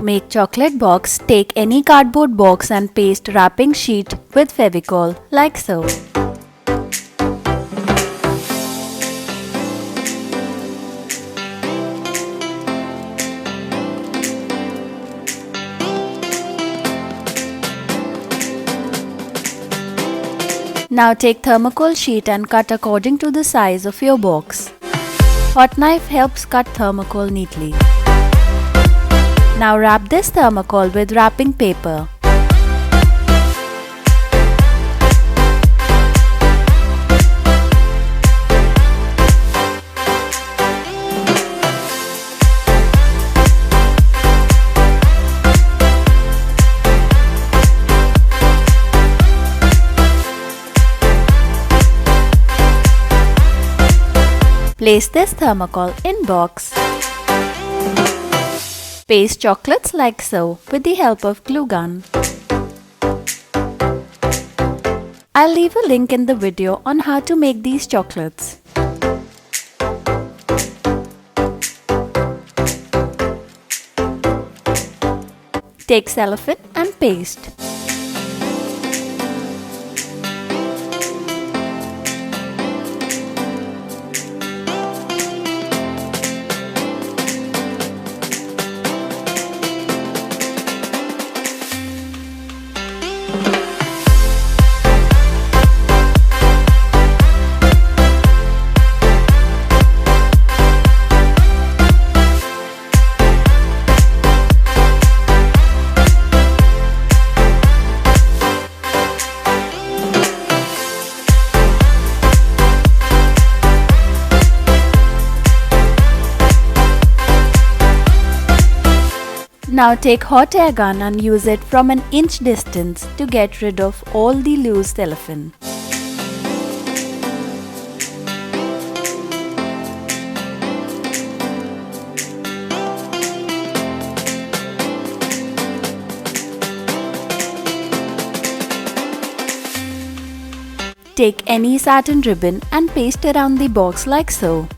Make chocolate box. Take any cardboard box and paste wrapping sheet with Fevicol like so. Now take thermocol sheet and cut according to the size of your box. Hot knife helps cut thermocol neatly. Now wrap this thermocol with wrapping paper. Place this thermocol in box. Paste chocolates like so with the help of glue gun. I'll leave a link in the video on how to make these chocolates. Take cellophane and paste. Now take hot air gun and use it from an inch distance to get rid of all the loose cellophane. Take any satin ribbon and paste around the box like so.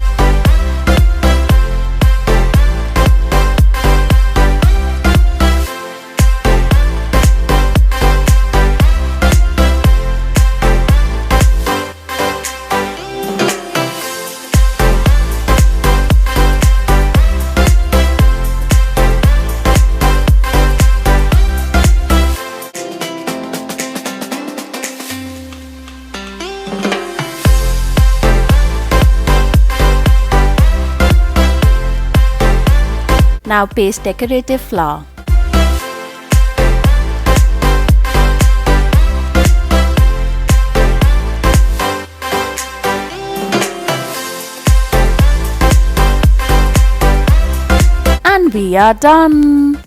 Now paste decorative flower. And we are done!